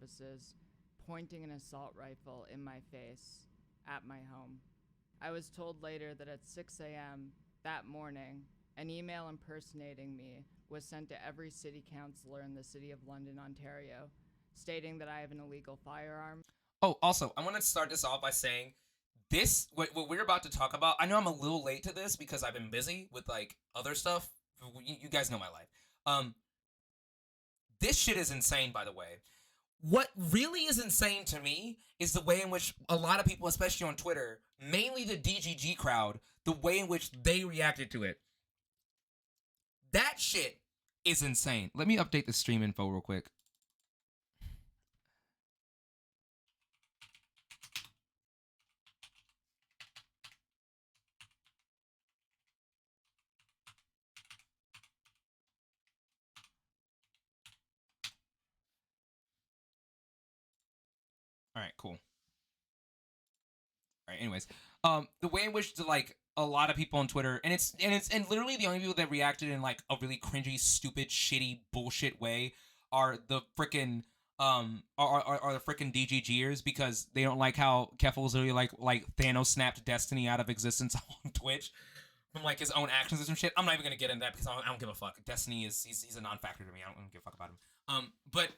services, pointing an assault rifle in my face at my home. I was told later that at 6 a.m. that morning, an email impersonating me was sent to every city councillor in the city of London, Ontario, stating that I have an illegal firearm. Oh, also, I want to start this off by saying this, what we're about to talk about, I know I'm a little late to this because I've been busy with, like, other stuff. You guys know my life. This shit is insane, by the way. What really is insane to me is the way in which a lot of people, especially on Twitter, mainly the DGG crowd, the way in which they reacted to it. That shit is insane. Let me update the stream info real quick. All right, cool. All right, anyways, the way in which like a lot of people on Twitter, and literally the only people that reacted in like a really cringy, stupid, shitty, bullshit way are the freaking are the freaking DGGers, because they don't like how Keffals literally like Thanos snapped Destiny out of existence on Twitch from like his own actions and some shit. I'm not even gonna get into that because I don't give a fuck. Destiny is he's a non-factor to me. I don't give a fuck about him. But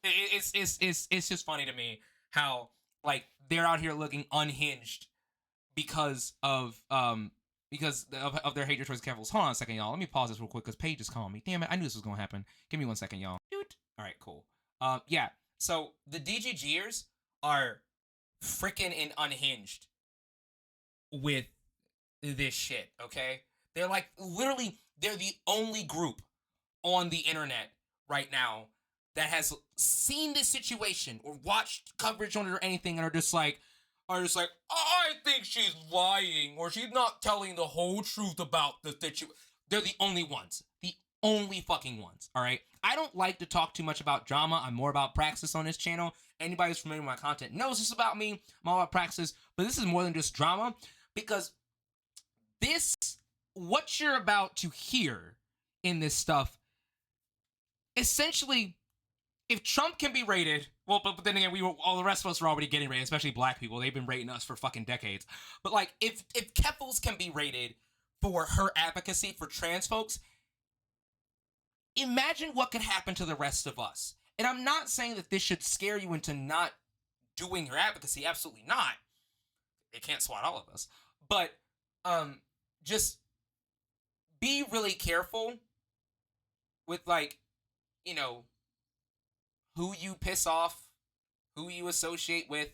it's just funny to me how like they're out here looking unhinged because of their hatred towards Keffals. Hold on a second, y'all. Let me pause this real quick because Paige is calling me. Damn it, I knew this was gonna happen. Give me 1 second, y'all. Dude. All right, cool. Yeah. So the DGGers are freaking and unhinged with this shit. Okay, they're like literally they're the only group on the internet right now that has seen this situation or watched coverage on it or anything and are just like, I think she's lying or she's not telling the whole truth about the situation. They're the only ones. The only fucking ones, all right? I don't like to talk too much about drama. I'm more about praxis on this channel. Anybody who's familiar with my content knows this about me. I'm all about praxis, but this is more than just drama because what you're about to hear in this stuff, essentially, if Trump can be rated, well, but then again, all the rest of us are already getting rated, especially black people. They've been rating us for fucking decades. But like, if Keffals can be rated for her advocacy for trans folks, imagine what could happen to the rest of us. And I'm not saying that this should scare you into not doing your advocacy. Absolutely not. They can't swat all of us. But just be really careful with, like, you know, who you piss off, who you associate with,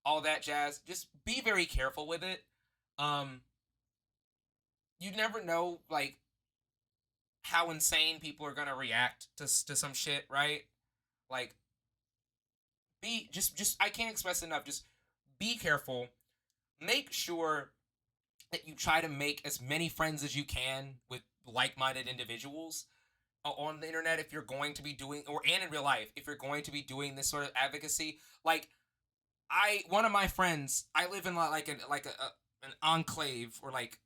all that jazz. Just be very careful with it. You never know, like, how insane people are gonna react to some shit, right? Like, I can't express enough. Just be careful. Make sure that you try to make as many friends as you can with like-minded individuals on the internet if you're going to be doing, and in real life, if you're going to be doing this sort of advocacy. Like, one of my friends, I live in like an enclave or like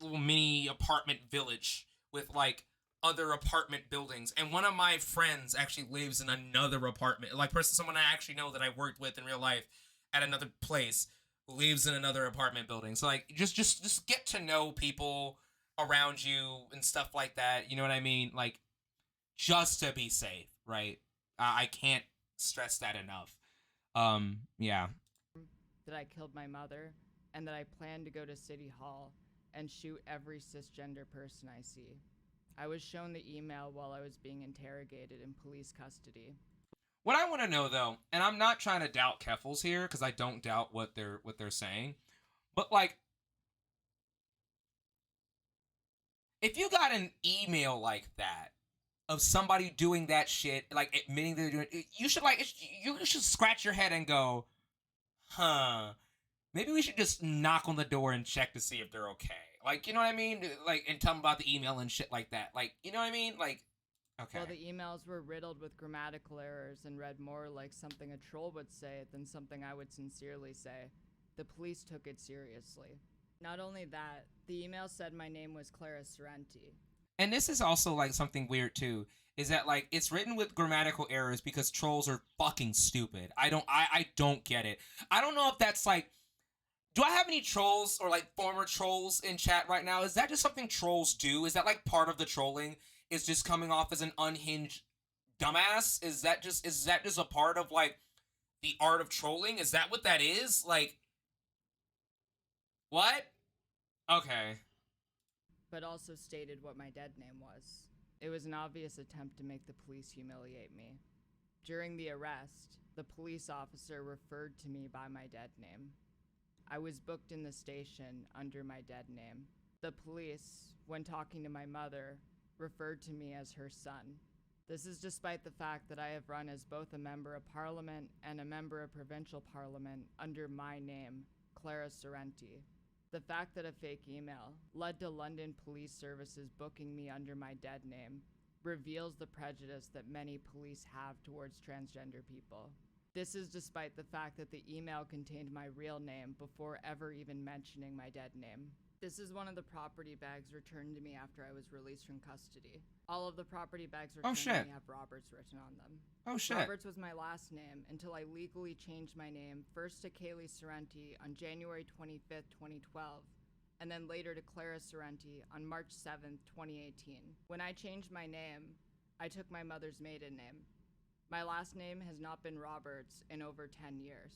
little mini apartment village with like other apartment buildings, and one of my friends actually lives in another apartment, like someone I actually know that I worked with in real life at another place lives in another apartment building. So like just get to know people around you and stuff like that, you know what I mean? Like, just to be safe, right? I can't stress that enough. Yeah. That I killed my mother and that I plan to go to City Hall and shoot every cisgender person I see. I was shown the email while I was being interrogated in police custody. What I want to know, though, and I'm not trying to doubt Keffals here because I don't doubt what they're saying, but like, if you got an email like that of somebody doing that shit, like admitting they're doing it, you should scratch your head and go, huh, maybe we should just knock on the door and check to see if they're okay. Like, you know what I mean? Like, and tell them about the email and shit like that. Like, you know what I mean? Like, okay. Well, the emails were riddled with grammatical errors and read more like something a troll would say than something I would sincerely say. The police took it seriously. Not only that, the email said my name was Clara Sorrenti. And this is also like something weird too, is that like it's written with grammatical errors because trolls are fucking stupid. I don't get it. I don't know if that's like, do I have any trolls or like former trolls in chat right now? Is that just something trolls do? Is that like part of the trolling, is just coming off as an unhinged dumbass? Is that just a part of like the art of trolling? Is that what that is? Like, what? Okay. but also stated what my dead name was. It was an obvious attempt to make the police humiliate me. During the arrest, the police officer referred to me by my dead name. I was booked in the station under my dead name. The police, when talking to my mother, referred to me as her son. This is despite the fact that I have run as both a member of parliament and a member of provincial parliament under my name, Clara Sorrenti. The fact that a fake email led to London Police Services booking me under my dead name reveals the prejudice that many police have towards transgender people. This is despite the fact that the email contained my real name before ever even mentioning my dead name. This is one of the property bags returned to me after I was released from custody. All of the property bags returned to me have Roberts written on them. Oh shit. Roberts was my last name until I legally changed my name first to Kaylee Sorrenti on January 25th, 2012, and then later to Clara Sorrenti on March 7th, 2018. When I changed my name, I took my mother's maiden name. My last name has not been Roberts in over 10 years.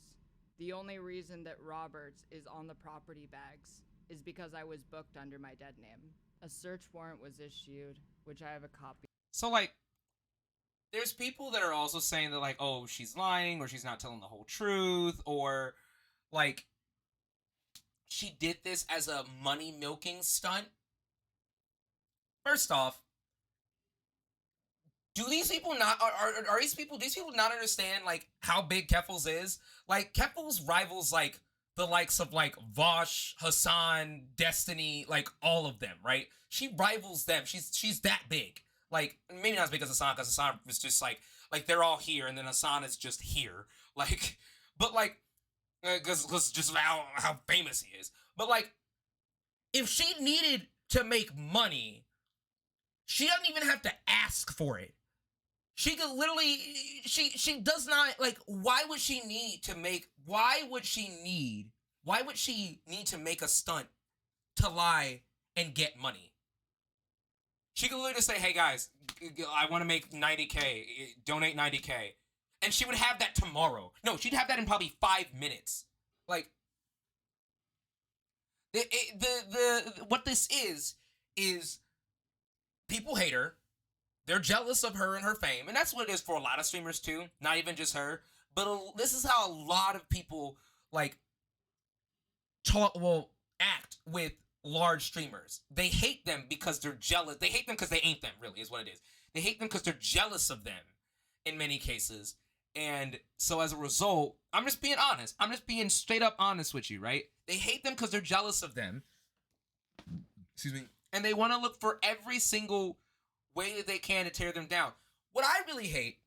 The only reason that Roberts is on the property bags is because I was booked under my dead name. A search warrant was issued, which I have a copy. So like, there's people that are also saying that like, oh, she's lying, or she's not telling the whole truth, or like she did this as a money milking stunt. First off, do these people not are these people not understand like how big Keffals is? Like Keffals rivals like the likes of like Vosh, Hassan, Destiny, like all of them, right? She rivals them. She's that big. Like maybe not as big as Hassan, because Hassan was just like they're all here, and then Hassan is just here. Like, but like because just how famous he is. But like, if she needed to make money, she doesn't even have to ask for it. She could literally, she does not, like, why would she need to make a stunt to lie and get money? She could literally just say, hey guys, I want to make 90K, donate 90K. And she would have that tomorrow. No, she'd have that in probably 5 minutes. Like, what this is people hate her. They're jealous of her and her fame, and that's what it is for a lot of streamers too. Not even just her, but this is how a lot of people like act with large streamers. They hate them because they're jealous. They hate them because they ain't them. Really, is what it is. They hate them because they're jealous of them, in many cases. And so as a result, I'm just being honest. I'm just being straight up honest with you, right? They hate them because they're jealous of them. Excuse me. And they want to look for every single way that they can to tear them down. What I really hate,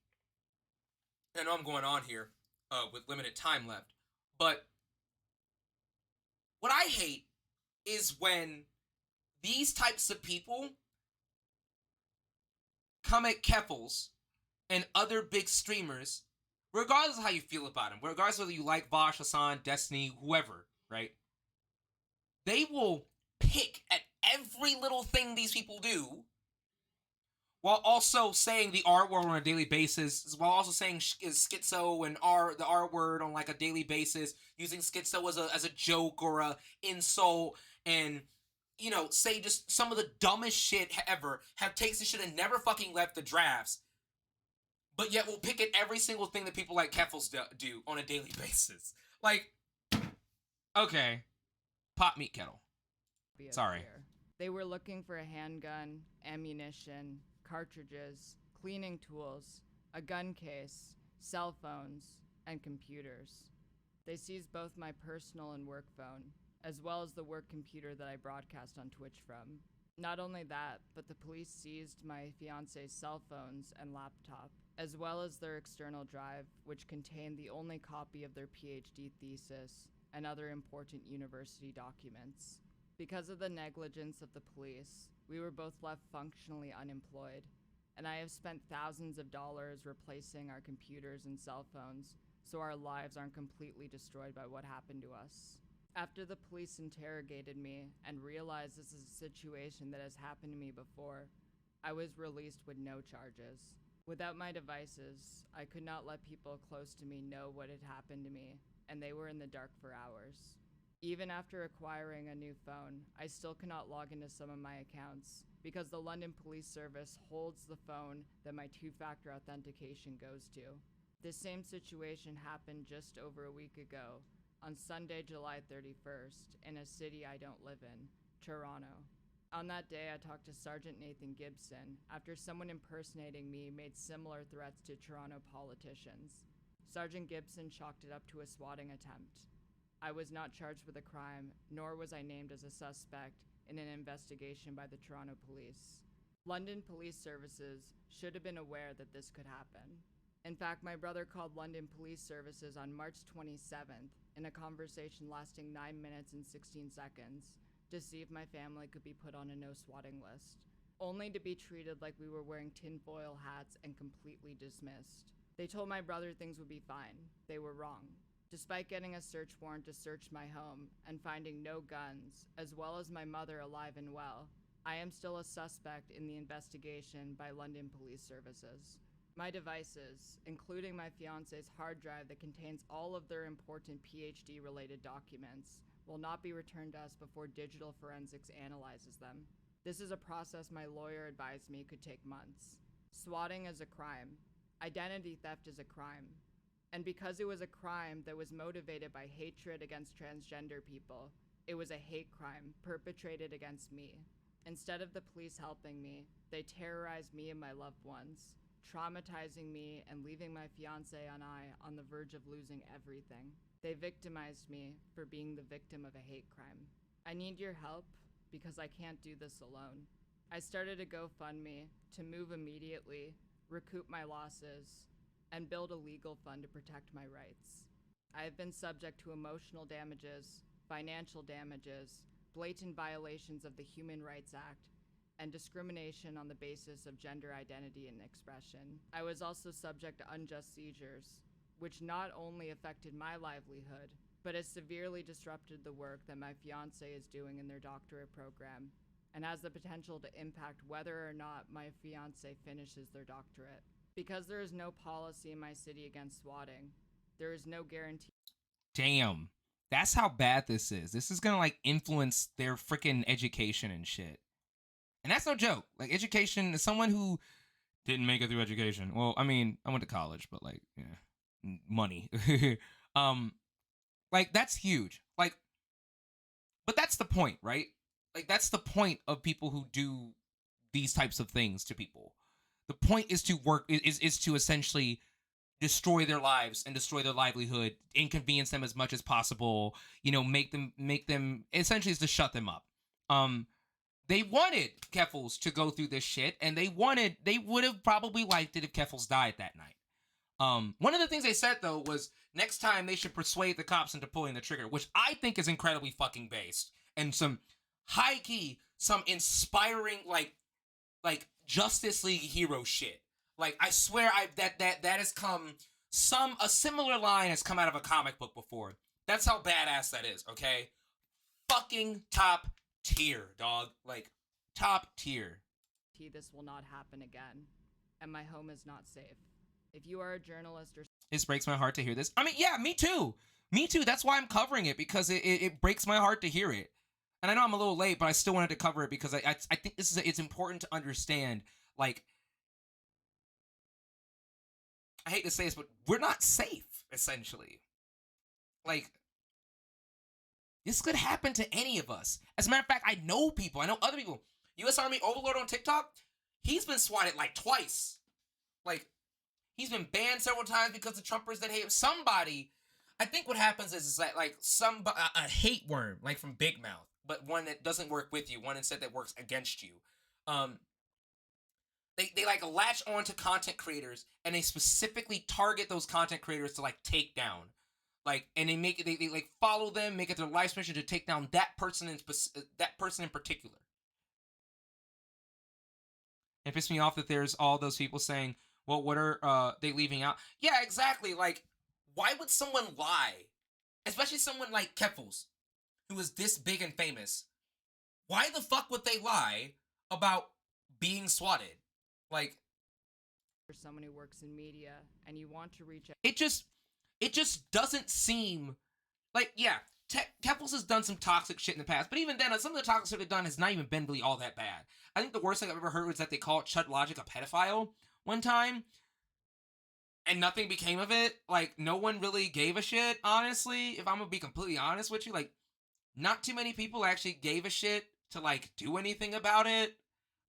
I know I'm going on here with limited time left, but what I hate is when these types of people come at Keffals and other big streamers, regardless of how you feel about them, regardless of whether you like Vosh, Hassan, Destiny, whoever, right? They will pick at every little thing these people do, while also saying the R word on a daily basis, while also saying schizo and the R word on like a daily basis, using schizo as a joke or a insult, and say just some of the dumbest shit ever, have takes the shit and never fucking left the drafts, but yet we'll pick at every single thing that people like Keffals do on a daily basis. Like, okay, pop meat kettle. Sorry. They were looking for a handgun, ammunition, cartridges, cleaning tools, a gun case, cell phones, and computers. They seized both my personal and work phone, as well as the work computer that I broadcast on Twitch from. Not only that, but the police seized my fiance's cell phones and laptop, as well as their external drive, which contained the only copy of their PhD thesis and other important university documents. Because of the negligence of the police, We were both left functionally unemployed, and I have spent thousands of dollars replacing our computers and cell phones so our lives aren't completely destroyed by what happened to us. After the police interrogated me and realized this is a situation that has happened to me before, I was released with no charges. Without my devices, I could not let people close to me know what had happened to me, and they were in the dark for hours. Even after acquiring a new phone, I still cannot log into some of my accounts because the London Police Service holds the phone that my two-factor authentication goes to. This same situation happened just over a week ago, on Sunday, July 31st, in a city I don't live in, Toronto. On that day, I talked to Sergeant Nathan Gibson after someone impersonating me made similar threats to Toronto politicians. Sergeant Gibson chalked it up to a swatting attempt. I was not charged with a crime, nor was I named as a suspect in an investigation by the Toronto Police. London Police Services should have been aware that this could happen. In fact, my brother called London Police Services on March 27th in a conversation lasting 9 minutes and 16 seconds to see if my family could be put on a no swatting list, only to be treated like we were wearing tinfoil hats and completely dismissed. They told my brother things would be fine. They were wrong. Despite getting a search warrant to search my home and finding no guns, as well as my mother alive and well, I am still a suspect in the investigation by London Police Services. My devices, including my fiance's hard drive that contains all of their important PhD-related documents, will not be returned to us before digital forensics analyzes them. This is a process my lawyer advised me could take months. Swatting is a crime. Identity theft is a crime. And because it was a crime that was motivated by hatred against transgender people, it was a hate crime perpetrated against me. Instead of the police helping me, they terrorized me and my loved ones, traumatizing me and leaving my fiance and I on the verge of losing everything. They victimized me for being the victim of a hate crime. I need your help because I can't do this alone. I started a GoFundMe to move immediately, recoup my losses, and build a legal fund to protect my rights. I have been subject to emotional damages, financial damages, blatant violations of the Human Rights Act, and discrimination on the basis of gender identity and expression. I was also subject to unjust seizures, which not only affected my livelihood, but has severely disrupted the work that my fiance is doing in their doctorate program, and has the potential to impact whether or not my fiance finishes their doctorate. Because there is no policy in my city against swatting, there is no guarantee. Damn. That's how bad this is. This is gonna like influence their freaking education and shit. And that's no joke. Like education, as someone who didn't make it through education. Well, I mean, I went to college, but like, yeah, money. Like that's huge. Like, but that's the point, right? Like that's the point of people who do these types of things to people. The point is to work is to essentially destroy their lives and destroy their livelihood, inconvenience them as much as possible, make them essentially is to shut them up. They wanted Keffals to go through this shit, and they would have probably liked it if Keffals died that night. One of the things they said though was next time they should persuade the cops into pulling the trigger, which I think is incredibly fucking based and some high key, some inspiring like Justice League hero shit. Like I swear that has come a similar line has come out of a comic book before. That's how badass that is, okay? Fucking top tier, dog. Like top tier. This will not happen again, and my home is not safe. If you are a journalist or This breaks my heart to hear this. I mean, yeah, me too. Me too. That's why I'm covering it, because it breaks my heart to hear it. And I know I'm a little late, but I still wanted to cover it because I think it's important to understand, like, I hate to say this, but we're not safe, essentially. Like, this could happen to any of us. As a matter of fact, I know other people. U.S. Army Overlord on TikTok, he's been swatted like twice. Like, he's been banned several times because of Trumpers that hate somebody. I think what happens is that, like, a hate worm, like from Big Mouth, but one that doesn't work with you, one instead that works against you. They like latch on to content creators, and they specifically target those content creators to like take down, like, and they like follow them, make it their life's mission to take down that person in particular. It pissed me off that there's all those people saying, well, what are they leaving out? Yeah, exactly. Like, why would someone lie? Especially someone like Keffals, who is this big and famous. Why the fuck would they lie about being swatted? Like, for someone who works in media and you want to reach out. it just doesn't seem like, yeah, Keffals has done some toxic shit in the past, but even then, some of the toxic shit they've done has not even been really all that bad. I think the worst thing I've ever heard was that they called Chud Logic a pedophile one time, and nothing became of it. Like, no one really gave a shit, honestly, if I'm gonna be completely honest with you. Like, not too many people actually gave a shit to, like, do anything about it.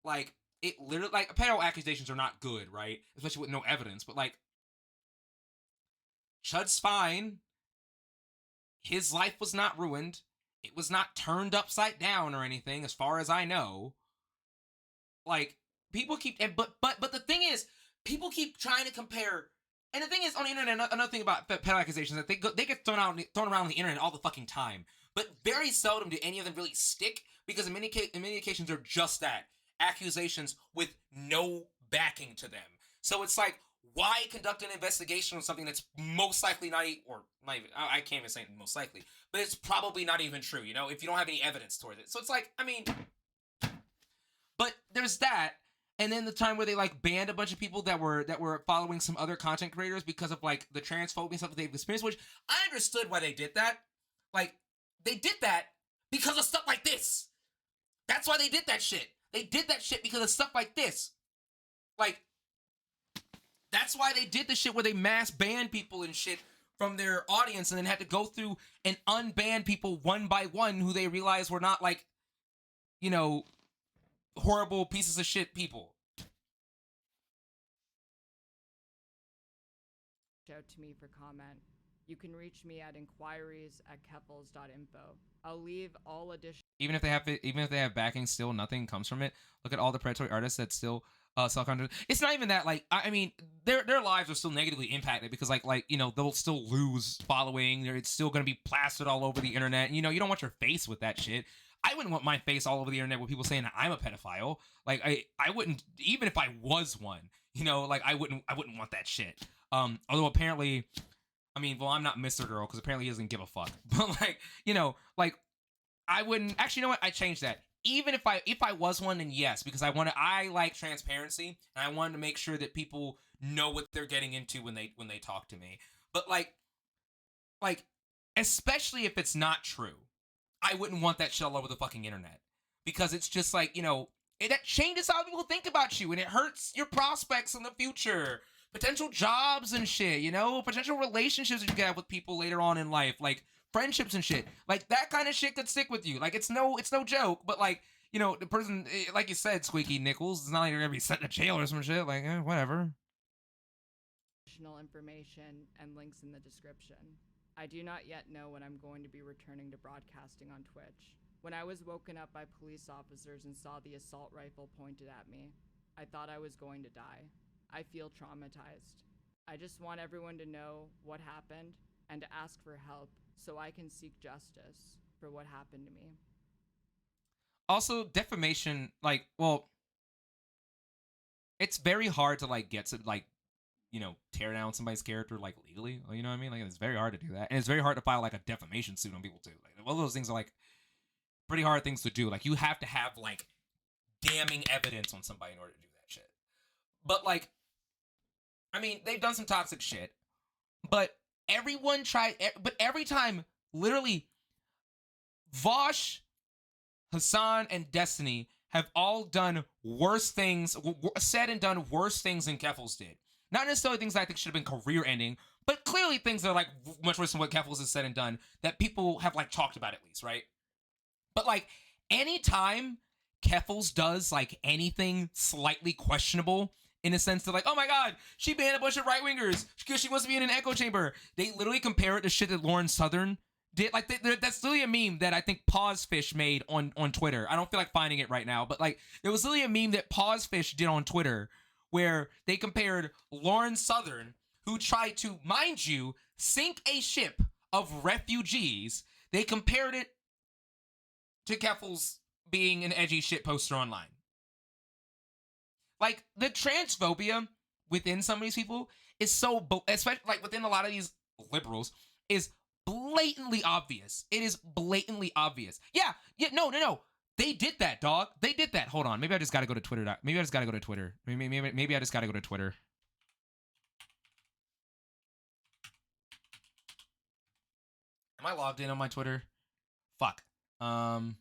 Like, it literally, like, pedo accusations are not good, right? Especially with no evidence, but, like, Chud's fine. His life was not ruined. It was not turned upside down or anything, as far as I know. Like, people keep, but the thing is, people keep trying to compare. And the thing is, on the internet, another thing about pedo accusations, that they get thrown around on the internet all the fucking time. But very seldom do any of them really stick, because in many occasions they're just that, accusations with no backing to them. So it's like, why conduct an investigation on something that's most likely not even, I can't even say most likely, but it's probably not even true, you know, if you don't have any evidence toward it. So it's like, I mean, but there's that. And then the time where they, like, banned a bunch of people that were following some other content creators because of, like, the transphobia stuff that they've experienced, which I understood why they did that. Like, they did that because of stuff like this. That's why they did that shit. They did that shit because of stuff like this. Like, that's why they did the shit where they mass banned people and shit from their audience, and then had to go through and unban people one by one who they realized were not, like, you know, horrible pieces of shit people. Out to me for comment. You can reach me at inquiries@keffals.info. I'll leave all additional. Even if they have backing, still nothing comes from it. Look at all the predatory artists that still sell content. It's not even that, like, I mean, their lives are still negatively impacted because, like, you know, they'll still lose following. It's still gonna be plastered all over the internet. You know, you don't want your face with that shit. I wouldn't want my face all over the internet with people saying that I'm a pedophile. Like, I wouldn't, even if I was one. You know, like, I wouldn't want that shit. Although apparently, I mean, well, I'm not Mr. Girl because apparently he doesn't give a fuck. But, like, you know, like, I wouldn't actually. You know what? I changed that. Even if I was one, then yes, because I like transparency, and I wanted to make sure that people know what they're getting into when they talk to me. But like especially if it's not true, I wouldn't want that shit all over the fucking internet, because it's just like, you know, that changes how people think about you, and it hurts your prospects in the future, potential jobs and shit, you know, potential relationships that you can have with people later on in life, like friendships and shit. Like, that kind of shit could stick with you. Like, it's no joke, but, like, you know, the person, like you said, Squeaky Nichols, it's not like you're gonna be sent to jail or some shit. Like, whatever. Additional information and links in the description. I do not yet know when I'm going to be returning to broadcasting on Twitch. When I was woken up by police officers and saw the assault rifle pointed at me, I thought I was going to die. I feel traumatized. I just want everyone to know what happened and to ask for help so I can seek justice for what happened to me. Also, defamation, like, well, it's very hard to, like, get to, like, you know, tear down somebody's character, like, legally. You know what I mean? Like, it's very hard to do that. And it's very hard to file, like, a defamation suit on people, too. Like, all those things are, like, pretty hard things to do. Like, you have to have, like, damning evidence on somebody in order to do that shit. But, like, I mean, they've done some toxic shit. But every time, literally, Vosh, Hassan, and Destiny have all done worse things, said and done worse things than Keffals did. Not necessarily things that I think should have been career-ending, but clearly things that are, like, much worse than what Keffals has said and done that people have, like, talked about at least, right? But, like, anytime Keffals does, like, anything slightly questionable, in a sense that, like, oh my god, she banned a bunch of right-wingers because she wants to be in an echo chamber, they literally compare it to shit that Lauren Southern did. Like, that's literally a meme that I think Pawsfish made on Twitter. I don't feel like finding it right now, but, like, there was literally a meme that Pawsfish did on Twitter where they compared Lauren Southern, who tried to, mind you, sink a ship of refugees. They compared it to Keffals being an edgy shit poster online. Like the transphobia within some of these people is so, especially like within a lot of these liberals, is blatantly obvious. It is blatantly obvious. Yeah, no. They did that, dog. They did that. Hold on. Maybe I just gotta go to Twitter. Maybe I just gotta go to Twitter. Maybe I just gotta go to Twitter. Am I logged in on my Twitter? Fuck. No.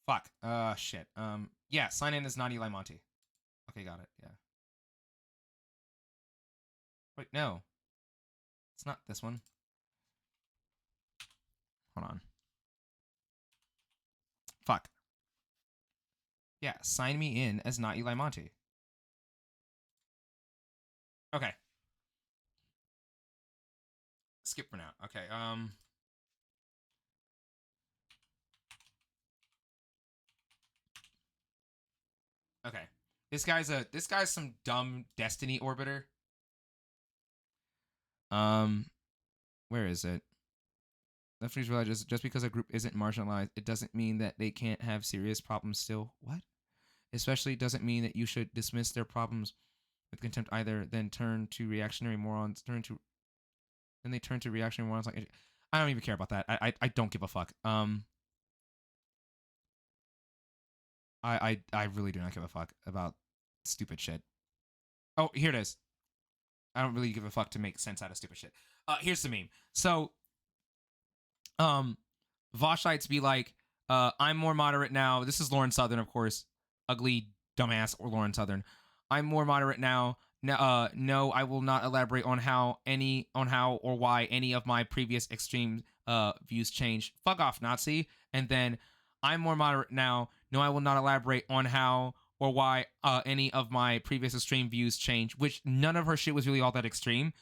Fuck. Shit. Yeah, sign in as not Eli Monty. Okay, got it. Yeah. Wait, no. It's not this one. Hold on. Fuck. Yeah, sign me in as not Eli Monty. Okay. Skip for now. Okay, okay. This guy's some dumb Destiny orbiter. Where is it? Lefties realize just because a group isn't marginalized, it doesn't mean that they can't have serious problems still. What? Especially doesn't mean that you should dismiss their problems with contempt either, then turn to reactionary morons, then they turn to reactionary morons like I don't even care about that. I don't give a fuck. I really do not give a fuck about stupid shit. Oh, here it is. I don't really give a fuck to make sense out of stupid shit. Here's the meme. So, Voshites be like, I'm more moderate now. This is Lauren Southern, of course. Ugly, dumbass, or Lauren Southern. I'm more moderate now. No, I will not elaborate on how or why any of my previous extreme views changed. Fuck off, Nazi. And then, I'm more moderate now. No, I will not elaborate on how or why any of my previous extreme views changed, which none of her shit was really all that extreme.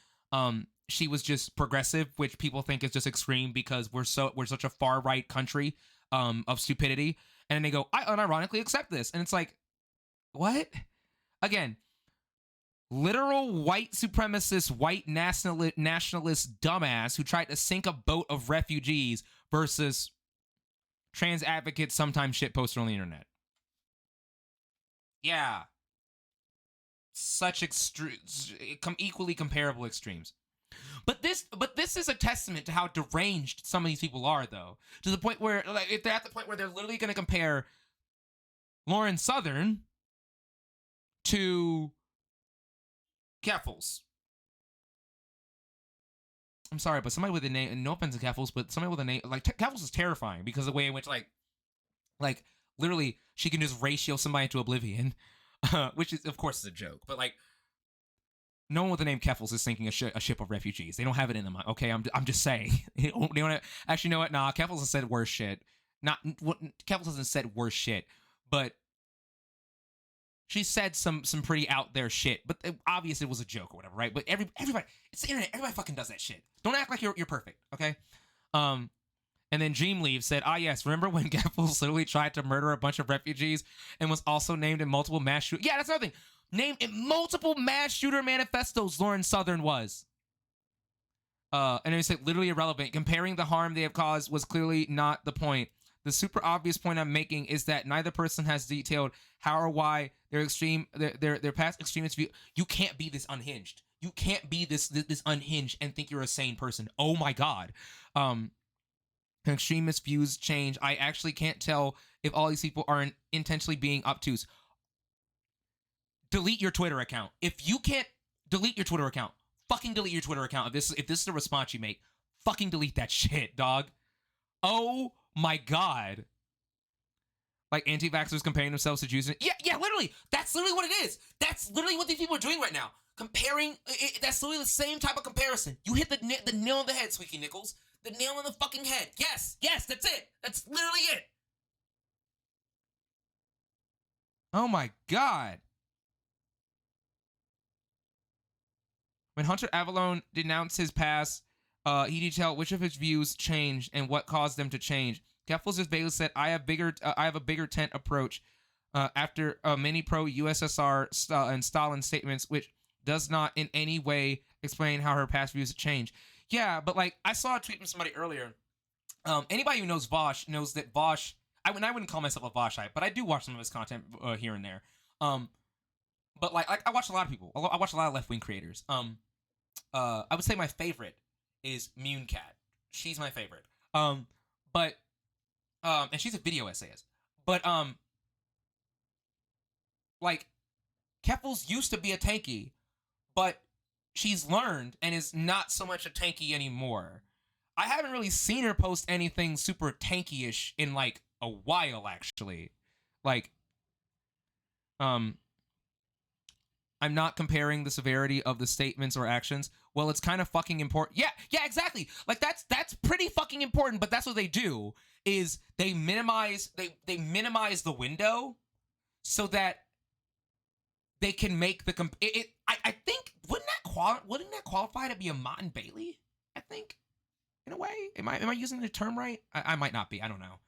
She was just progressive, which people think is just extreme because we're such a far right country of stupidity. And then they go, I unironically accept this. And it's like, what? Again, literal white supremacist, white nationalist dumbass who tried to sink a boat of refugees versus trans advocates sometimes shit posted on the internet. Yeah. Such equally comparable extremes. But this is a testament to how deranged some of these people are, though. To the point where, like, if they're at the point where they're literally going to compare Lauren Southern to Keffals. I'm sorry, but somebody with a name, no offense to Keffals, but somebody with a name, like, Keffals is terrifying because of the way in which, like, literally, she can just ratio somebody into oblivion, which is, of course, is a joke. But, like, no one with the name Keffals is sinking a ship of refugees. They don't have it in them. Okay, I'm just saying. They don't actually, you know what? Nah, Keffals has said worse shit. Keffals hasn't said worse shit, but she said some pretty out there shit. But obviously it was a joke or whatever, right? But everybody, it's the internet. Everybody fucking does that shit. Don't act like you're perfect, okay? And then Dreamleave said, yes, remember when Keffals literally tried to murder a bunch of refugees and was also named in multiple mass shootings? Yeah, that's another thing. Named in multiple mass shooter manifestos, Lauren Southern was. And it said literally irrelevant. Comparing the harm they have caused was clearly not the point. The super obvious point I'm making is that neither person has detailed how or why their past extremist view. You can't be this unhinged. You can't be this unhinged and think you're a sane person. Oh my god. Extremist views change. I actually can't tell if all these people are intentionally being obtuse. Delete your Twitter account. If you can't delete your Twitter account, fucking delete your Twitter account. If this is the response you make, fucking delete that shit, dog. Oh my god. Like anti-vaxxers comparing themselves to Jews. Yeah, literally. That's literally what it is. That's literally what these people are doing right now. Comparing, that's literally the same type of comparison. You hit the nail on the head, Squeaky Nichols. The nail on the fucking head. Yes, that's it. That's literally it. Oh my god. When Hunter Avallone denounced his past, he detailed which of his views changed and what caused them to change. Keffals just basically said, I have a bigger tent approach after many pro-USSR and Stalin statements, which does not in any way explain how her past views have changed. Yeah, but like I saw a tweet from somebody earlier Anybody who knows Vosh knows that Vosh. I wouldn't call myself a Voshite, but I do watch some of his content here and there. But like I watch a lot of people. I watch a lot of left wing creators. I would say my favorite is Munecat. She's my favorite. But and she's a video essayist. But like Keffals used to be a tanky, but she's learned and is not so much a tanky anymore. I haven't really seen her post anything super tanky-ish in like a while, actually. Like, I'm not comparing the severity of the statements or actions. Well, it's kind of fucking important. Yeah, exactly. Like that's pretty fucking important. But that's what they do is they minimize the window so that they can make the I think wouldn't that qualify to be a Mott and Bailey? I think. In a way, am I using the term right? I might not be. I don't know,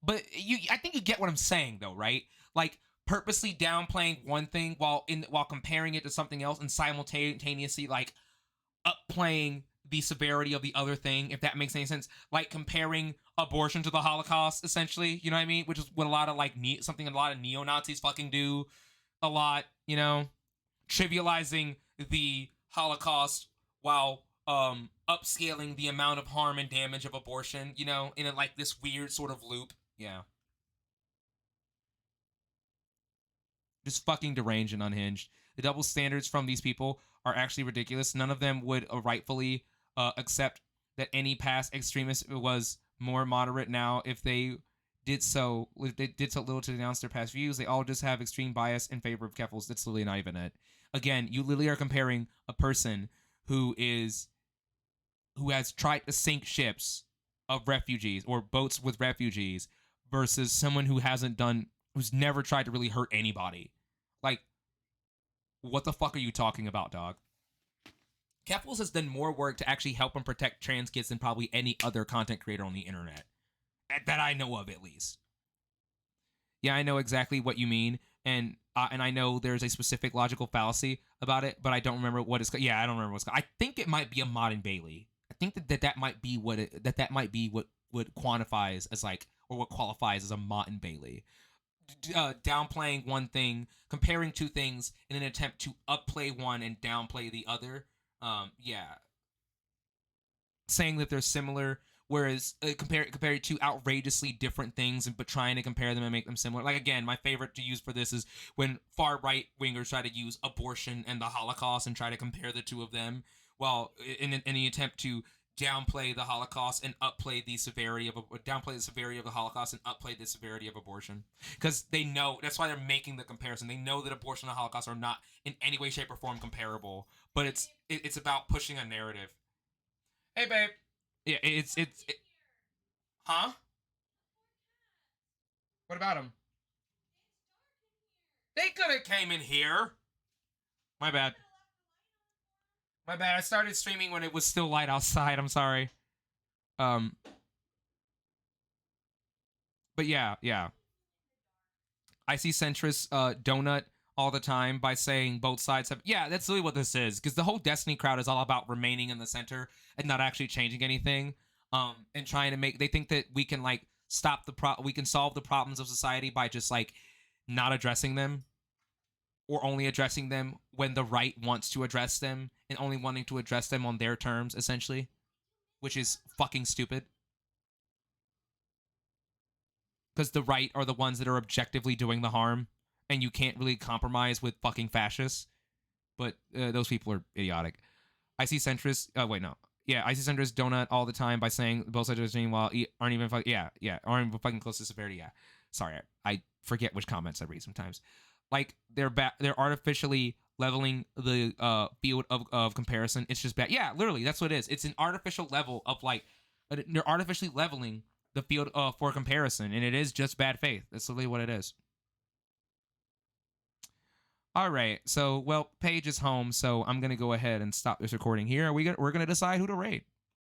but I think you get what I'm saying though, right? Like purposely downplaying one thing while comparing it to something else, and simultaneously like upplaying the severity of the other thing. If that makes any sense, like comparing abortion to the Holocaust, essentially. You know what I mean? Which is what a lot of like something a lot of neo-Nazis fucking do a lot. You know, trivializing the Holocaust while upscaling the amount of harm and damage of abortion, you know, in like this weird sort of loop. Yeah. Just fucking deranged and unhinged. The double standards from these people are actually ridiculous. None of them would rightfully accept that any past extremist was more moderate now if they did so little to denounce their past views. They all just have extreme bias in favor of Keffals. That's literally not even it. Again, you literally are comparing a person who has tried to sink ships of refugees or boats with refugees versus someone who's never tried to really hurt anybody. Like, what the fuck are you talking about, dog? Keffals has done more work to actually help and protect trans kids than probably any other content creator on the internet. That I know of, at least. Yeah, I know exactly what you mean, and I know there's a specific logical fallacy about it, but I don't remember what it's called. Yeah, I don't remember what's called. I think it might be a Mott and Bailey. I think that might be what quantifies as like, or what qualifies as a Mott and Bailey. Downplaying one thing, comparing two things in an attempt to upplay one and downplay the other. Yeah. Saying that they're similar, whereas compared to outrageously different things, but trying to compare them and make them similar. Like, again, my favorite to use for this is when far right wingers try to use abortion and the Holocaust and try to compare the two of them, while in the attempt to downplay the Holocaust and upplay the severity of the Holocaust and upplay the severity of abortion, because they know that's why they're making the comparison. They know that abortion and the Holocaust are not in any way, shape, or form comparable, but it's about pushing a narrative. Hey, babe. Yeah, it's huh? What about them? They could have came in here. My bad. My bad. I started streaming when it was still light outside. I'm sorry. But yeah. I see centrist donut all the time by saying both sides have. Yeah, that's really what this is, because the whole Destiny crowd is all about remaining in the center and not actually changing anything. And trying to they think that we can like we can solve the problems of society by just like not addressing them, or only addressing them when the right wants to address them, and only wanting to address them on their terms, essentially, which is fucking stupid. Because the right are the ones that are objectively doing the harm, and you can't really compromise with fucking fascists. But those people are idiotic. I see centrists. Wait, no. Yeah, I see centrists donut all the time by saying both sides are doing while aren't even fucking aren't even fucking close to severity. Yeah, sorry, I forget which comments I read sometimes. Like they're artificially leveling the field of comparison. It's just bad. Yeah, literally, that's what it is. It's an artificial level of like they're artificially leveling the field for comparison, and it is just bad faith. That's literally what it is. All right, so well, Paige is home, so I'm gonna go ahead and stop this recording here. We're gonna decide who to rate.